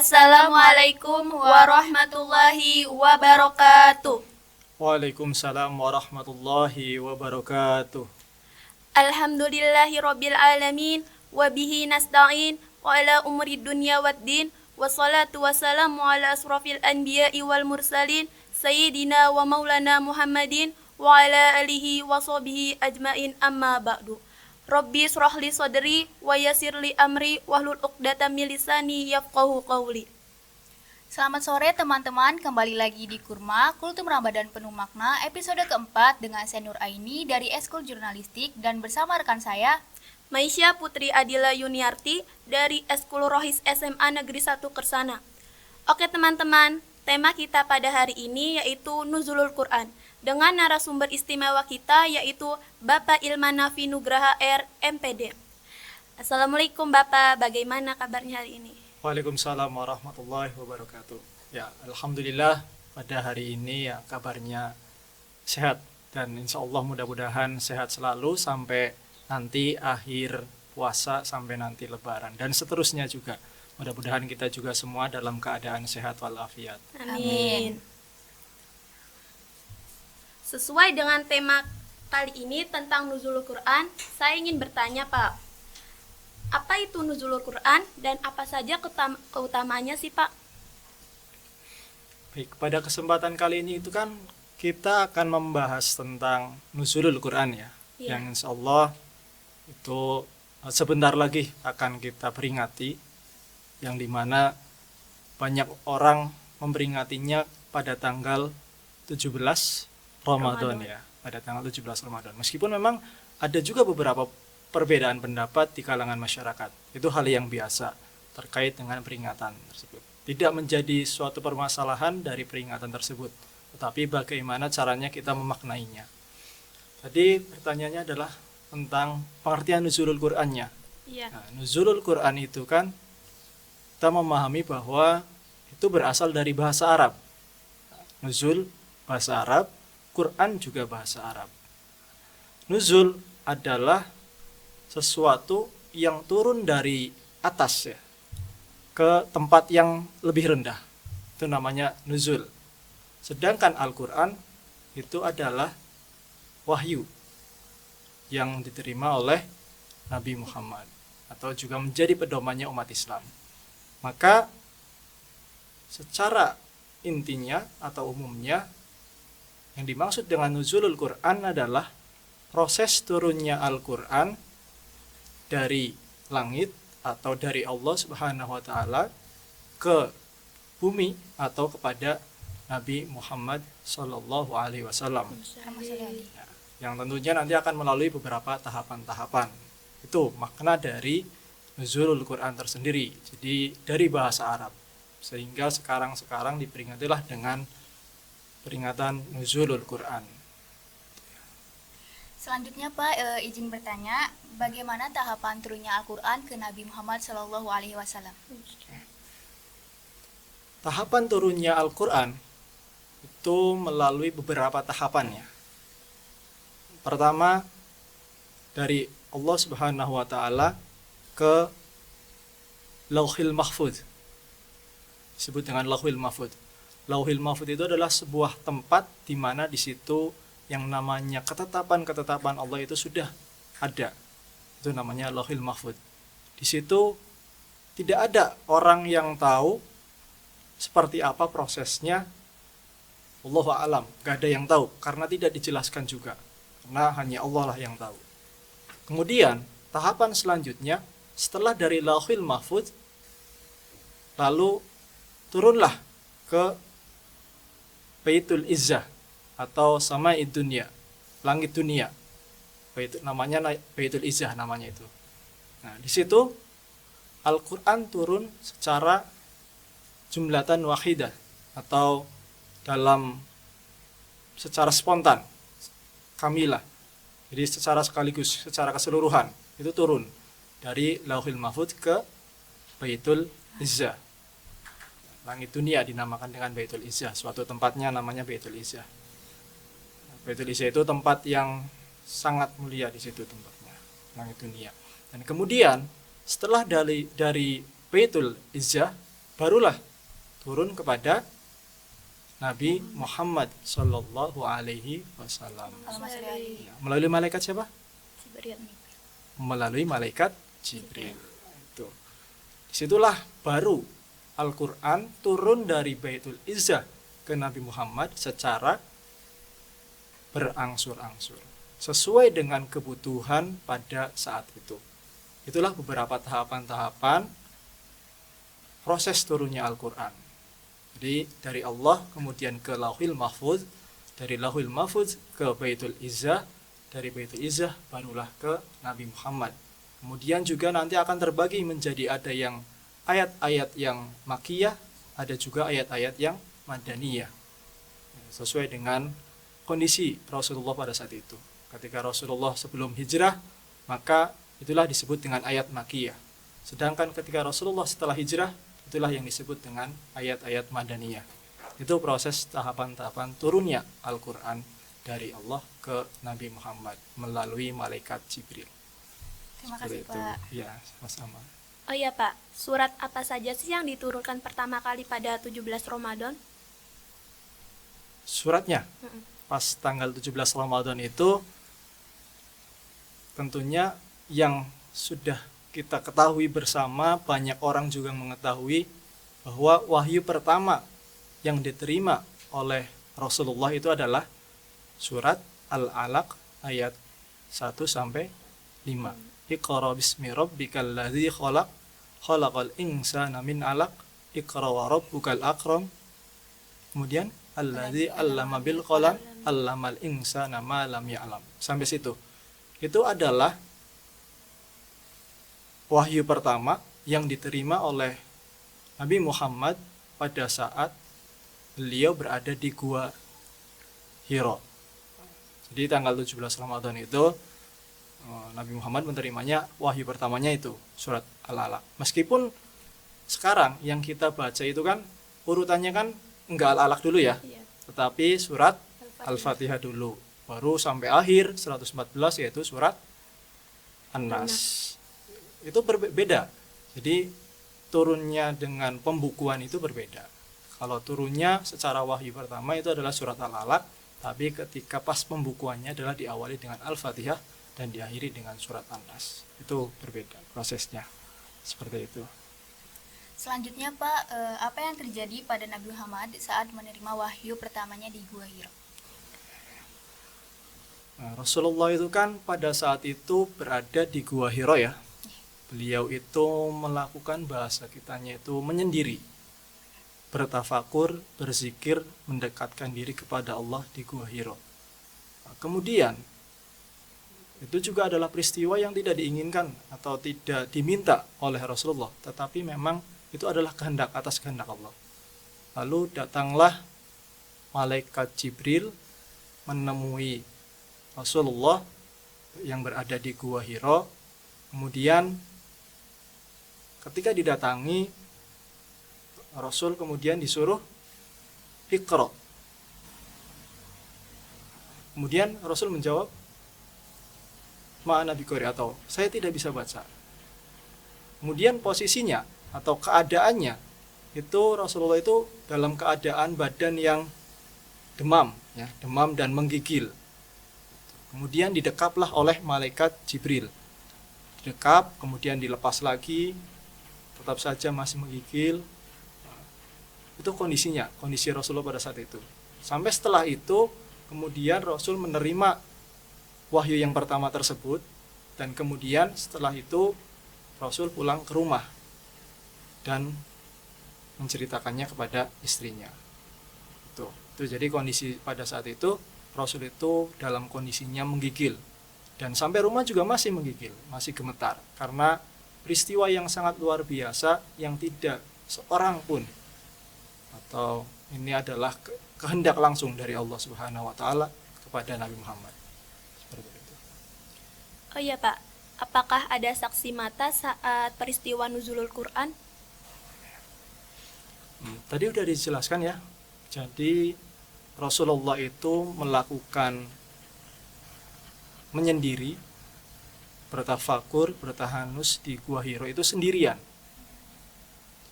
Assalamualaikum warahmatullahi wabarakatuh. Waalaikumsalam warahmatullahi wabarakatuh. Alhamdulillahirabbil alamin wa bihi nasta'in wa ala umuri dunya waddin wassalatu wassalamu ala asrofil anbiya'i wal mursalin sayyidina wa maulana Muhammadin wa ala alihi wa sahbihi ajmain amma ba'du. Rabbi shrah li sadri wa yassir li amri wahlul 'uqdatam min lisani yafqahu qawli. Selamat sore teman-teman, kembali lagi di Kurma, Kultum Ramadan Penuh Makna, episode keempat dengan saya Nur Aini dari Eskul Jurnalistik dan bersama rekan saya Maisya Putri Adila Yuniarti dari Eskul Rohis SMA Negeri 1 Kersana. Oke teman-teman, tema kita pada hari ini yaitu Nuzulul Quran dengan narasumber istimewa kita yaitu Bapak Ilmanafi Nugraha R. MPD. Assalamualaikum Bapak, bagaimana kabarnya hari ini? Waalaikumsalam warahmatullahi wabarakatuh. Ya, alhamdulillah pada hari ini ya kabarnya sehat dan insya Allah mudah-mudahan sehat selalu sampai nanti akhir puasa sampai nanti lebaran dan seterusnya juga. Mudah-mudahan kita juga semua dalam keadaan sehat walafiat. Amin. Sesuai dengan tema kali ini tentang Nuzulul Quran, saya ingin bertanya Pak, apa itu Nuzulul Quran dan apa saja keutamaannya sih Pak? Baik, pada kesempatan kali ini itu kan kita akan membahas tentang Nuzulul Quran ya. Iya. Yang insya Allah itu sebentar lagi akan kita peringati, yang dimana banyak orang memperingatinya pada tanggal 17 Ramadan ya, pada tanggal 17 Ramadan. Meskipun memang ada juga beberapa perbedaan pendapat di kalangan masyarakat. Itu hal yang biasa terkait dengan peringatan tersebut. Tidak menjadi suatu permasalahan dari peringatan tersebut, tetapi bagaimana caranya kita memaknainya. Tadi pertanyaannya adalah tentang pengertian Nuzulul Qur'annya. Iya. Nah, Nuzulul Qur'an itu kan kita memahami bahwa itu berasal dari bahasa Arab. Nuzul bahasa Arab, Quran juga bahasa Arab. Nuzul adalah sesuatu yang turun dari atas ya ke tempat yang lebih rendah. Itu namanya nuzul. Sedangkan Al-Quran itu adalah wahyu yang diterima oleh Nabi Muhammad atau juga menjadi pedomannya umat Islam. Maka secara intinya atau umumnya yang dimaksud dengan nuzulul Quran adalah proses turunnya Al-Quran dari langit atau dari Allah Subhanahu wa taala ke bumi atau kepada Nabi Muhammad sallallahu alaihi wasallam. Yang tentunya nanti akan melalui beberapa tahapan-tahapan. Itu makna dari nuzulul Quran tersendiri. Jadi dari bahasa Arab. Sehingga sekarang diperingatilah dengan peringatan Nuzulul Quran. Selanjutnya Pak, izin bertanya, bagaimana tahapan turunnya Al-Quran ke Nabi Muhammad SAW? Tahapan turunnya Al-Quran itu melalui beberapa tahapannya. Pertama, dari Allah Subhanahu wa taala ke Lauhil Mahfudz. Disebut dengan Lauhil Mahfudz. Lauhil Mahfudz itu adalah sebuah tempat di mana di situ yang namanya ketetapan-ketetapan Allah itu sudah ada. Itu namanya Lauhil Mahfudz. Di situ tidak ada orang yang tahu seperti apa prosesnya. Allahu a'lam, gak ada yang tahu karena tidak dijelaskan juga. Karena hanya Allah lah yang tahu. Kemudian tahapan selanjutnya setelah dari Lauhil Mahfudz lalu turunlah ke Baitul Izzah atau Sama'id Dunya, langit dunia. Namanya Baitul Izzah namanya itu. Nah, di situ Al-Qur'an turun secara jumlatan wahidah atau secara spontan, kamilah. Jadi secara sekaligus, secara keseluruhan itu turun dari Lauhil Mahfudz ke Baitul Izzah. Langit dunia dinamakan dengan Baitul Izzah, suatu tempatnya namanya Baitul Izzah. Baitul Izzah itu tempat yang sangat mulia di situ tempatnya, langit dunia. Dan kemudian setelah dari Baitul Izzah barulah turun kepada Nabi Muhammad Sallallahu Alaihi Wasallam. Ya, melalui malaikat siapa? Jibril. Melalui malaikat Jibril. Itu. Disitulah baru Al-Quran turun dari Baitul Izzah ke Nabi Muhammad secara berangsur-angsur, sesuai dengan kebutuhan pada saat itu. Itulah beberapa tahapan-tahapan proses turunnya Al-Quran. Jadi dari Allah kemudian ke Lauhil Mahfuz, dari Lauhil Mahfuz ke Baitul Izzah, dari Baitul Izzah barulah ke Nabi Muhammad. Kemudian juga nanti akan terbagi menjadi ada yang ayat-ayat yang makiyah, ada juga ayat-ayat yang madaniyah. Sesuai dengan kondisi Rasulullah pada saat itu. Ketika Rasulullah sebelum hijrah, maka itulah disebut dengan ayat makiyah. Sedangkan ketika Rasulullah setelah hijrah, itulah yang disebut dengan ayat-ayat madaniyah. Itu proses tahapan-tahapan turunnya Al-Quran dari Allah ke Nabi Muhammad melalui malaikat Jibril. Terima kasih, Pak. Ya, sama-sama. Oh iya Pak, surat apa saja sih yang diturunkan pertama kali pada 17 Ramadan? Suratnya pas tanggal 17 Ramadan itu tentunya yang sudah kita ketahui bersama, banyak orang juga mengetahui bahwa wahyu pertama yang diterima oleh Rasulullah itu adalah surat Al-Alaq ayat 1 sampai 5. Iqra bismi rabbikal ladzi khalaq, khalaqal insana min 'alaq, iqra wa rabbukal akram. Kemudian alladzi 'allama bil qalam, 'allamal insana ma lam ya'lam. Sampai situ. Itu adalah wahyu pertama yang diterima oleh Nabi Muhammad pada saat beliau berada di Gua Hiro. Jadi tanggal 17 Ramadan itu Nabi Muhammad menerimanya, wahyu pertamanya itu surat Al-Alaq. Meskipun sekarang yang kita baca itu kan urutannya kan enggak Al-Alaq dulu ya, tetapi surat Al-Fatihah dulu, baru sampai akhir 114 yaitu surat An-Nas. Itu berbeda. Jadi turunnya dengan pembukuan itu berbeda. Kalau turunnya secara wahyu pertama itu adalah surat Al-Alaq, tapi ketika pas pembukuannya adalah diawali dengan Al-Fatihah dan diakhiri dengan surat An-Nas. Itu berbeda prosesnya. Seperti itu. Selanjutnya Pak, apa yang terjadi pada Nabi Muhammad saat menerima wahyu pertamanya di Gua Hiro? Nah, Rasulullah itu kan pada saat itu berada di Gua Hiro ya. Beliau itu melakukan, bahasa kitanya itu menyendiri, bertafakur, berzikir, mendekatkan diri kepada Allah di Gua Hiro. Nah, kemudian itu juga adalah peristiwa yang tidak diinginkan atau tidak diminta oleh Rasulullah, tetapi memang itu adalah kehendak, atas kehendak Allah. Lalu datanglah malaikat Jibril menemui Rasulullah yang berada di Gua Hiro. Kemudian ketika didatangi, Rasul kemudian disuruh Iqra. Kemudian Rasul menjawab, ma'ana biqari, atau saya tidak bisa baca. Kemudian posisinya atau keadaannya itu Rasulullah itu dalam keadaan badan yang demam, ya, demam dan menggigil. Kemudian didekaplah oleh malaikat Jibril. Didekap, kemudian dilepas lagi, tetap saja masih menggigil. Itu kondisinya, kondisi Rasulullah pada saat itu. Sampai setelah itu, kemudian Rasul menerima wahyu yang pertama tersebut, dan kemudian setelah itu Rasul pulang ke rumah dan menceritakannya kepada istrinya. Itu jadi kondisi pada saat itu, Rasul itu dalam kondisinya menggigil. Dan sampai rumah juga masih menggigil, masih gemetar. Karena peristiwa yang sangat luar biasa yang tidak seorang pun, atau ini adalah kehendak langsung dari Allah Subhanahu wa taala kepada Nabi Muhammad. Seperti itu. Oh iya Pak, apakah ada saksi mata saat peristiwa nuzulul Quran? Tadi udah dijelaskan ya. Jadi Rasulullah itu melakukan menyendiri, bertafakur, bertahanus di Gua Hiro itu sendirian.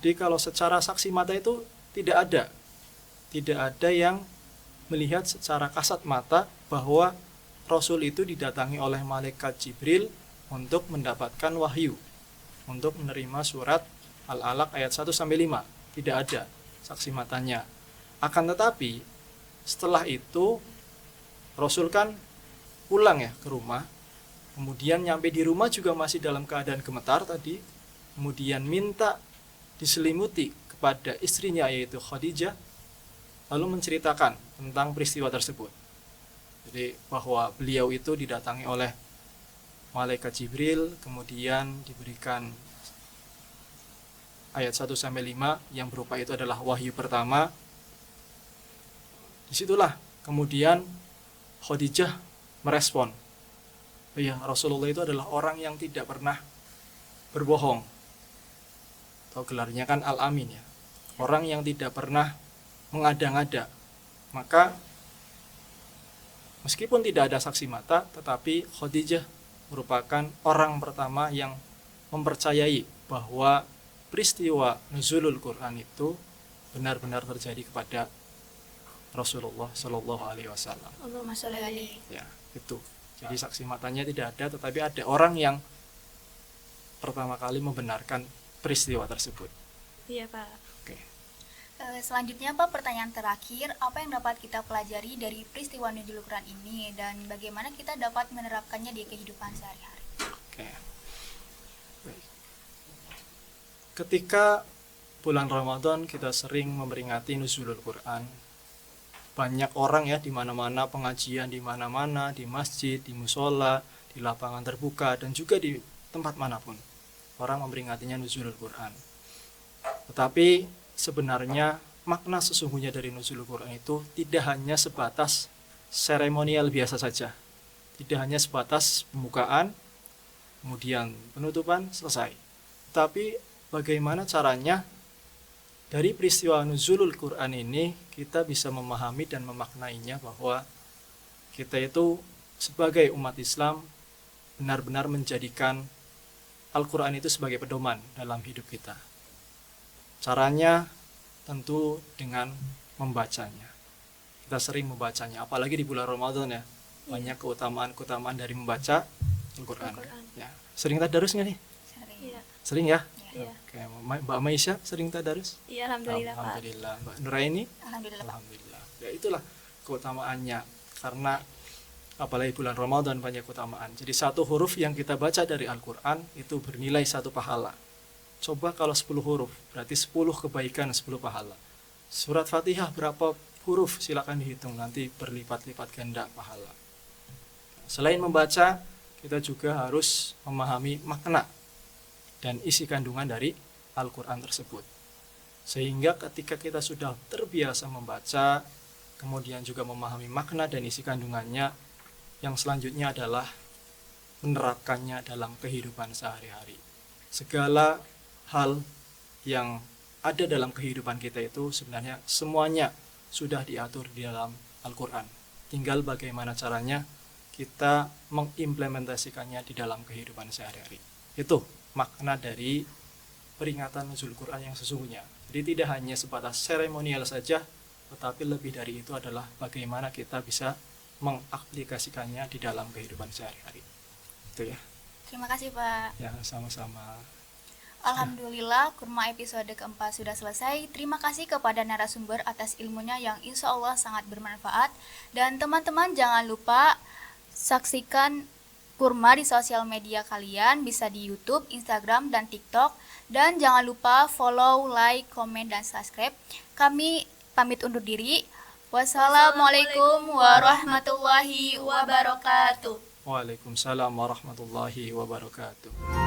Jadi kalau secara saksi mata itu tidak ada yang melihat secara kasat mata bahwa Rasul itu didatangi oleh malaikat Jibril untuk mendapatkan wahyu, untuk menerima surat Al-Alaq ayat 1-5. Tidak ada saksi matanya. Akan tetapi setelah itu Rasul kan pulang ya ke rumah, kemudian nyampe di rumah juga masih dalam keadaan gemetar tadi, kemudian minta diselimuti kepada istrinya yaitu Khadijah, lalu menceritakan tentang peristiwa tersebut. Jadi bahwa beliau itu didatangi oleh malaikat Jibril, kemudian diberikan ayat 1-5 yang berupa itu adalah wahyu pertama. Disitulah kemudian Khadijah merespon, ya Rasulullah itu adalah orang yang tidak pernah berbohong, atau gelarnya kan Al-Amin ya, orang yang tidak pernah mengada-ngada. Maka meskipun tidak ada saksi mata, tetapi Khadijah merupakan orang pertama yang mempercayai bahwa peristiwa nuzulul Quran itu benar-benar terjadi kepada Rasulullah Shallallahu Alaihi Wasallam. Allahumma sholli alaihi. Ya, itu. Jadi saksi matanya tidak ada, tetapi ada orang yang pertama kali membenarkan peristiwa tersebut. Iya, Pak. Oke. Selanjutnya Pak, pertanyaan terakhir, apa yang dapat kita pelajari dari peristiwa nuzulul Quran ini dan bagaimana kita dapat menerapkannya di kehidupan sehari-hari? Oke. Baik. Ketika bulan Ramadan kita sering memperingati nuzulul Quran, banyak orang ya di mana-mana, pengajian di mana-mana, di masjid, di musola, di lapangan terbuka, dan juga di tempat manapun orang memperingatinya nuzulul Quran. Tetapi sebenarnya makna sesungguhnya dari nuzulul Quran itu tidak hanya sebatas seremonial biasa saja, tidak hanya sebatas pembukaan, kemudian penutupan, selesai. Tapi bagaimana caranya dari peristiwa nuzulul Quran ini kita bisa memahami dan memaknainya bahwa kita itu sebagai umat Islam benar-benar menjadikan Al-Quran itu sebagai pedoman dalam hidup kita. Caranya tentu dengan membacanya. Kita sering membacanya, apalagi di bulan Ramadan ya. Banyak keutamaan-keutamaan dari membaca Al-Quran. Ya. Sering tadarus nggak nih? Sering. Iya. Sering ya? Iya. Oke, Mbak Maisha sering tadarus? Iya, alhamdulillah, Pak. Alhamdulillah. Mbak Nuraini? Alhamdulillah Pak. Alhamdulillah. Ya itulah keutamaannya. Karena apalagi bulan Ramadan banyak keutamaan. Jadi satu huruf yang kita baca dari Al-Quran itu bernilai 1 pahala. Coba kalau 10 huruf, berarti 10 kebaikan, 10 pahala. Surat Fatihah berapa huruf? Silakan dihitung, nanti berlipat-lipat ganda pahala. Selain membaca, kita juga harus memahami makna dan isi kandungan dari Al-Quran tersebut. Sehingga ketika kita sudah terbiasa membaca, kemudian juga memahami makna dan isi kandungannya, yang selanjutnya adalah menerapkannya dalam kehidupan sehari-hari. Segala hal yang ada dalam kehidupan kita itu sebenarnya semuanya sudah diatur di dalam Al-Quran. Tinggal bagaimana caranya kita mengimplementasikannya di dalam kehidupan sehari-hari. Itu makna dari peringatan nuzul Quran yang sesungguhnya. Jadi tidak hanya sebatas seremonial saja, tetapi lebih dari itu adalah bagaimana kita bisa mengaplikasikannya di dalam kehidupan sehari-hari. Itu ya. Terima kasih Pak. Ya, sama-sama. Alhamdulillah, kurma episode keempat sudah selesai. Terima kasih kepada narasumber atas ilmunya yang insya Allah sangat bermanfaat. Dan teman-teman jangan lupa saksikan kurma di sosial media kalian, bisa di YouTube, Instagram, dan TikTok. Dan jangan lupa follow, like, komen, dan subscribe. Kami pamit undur diri. Wassalamualaikum warahmatullahi wabarakatuh. Waalaikumsalam warahmatullahi wabarakatuh.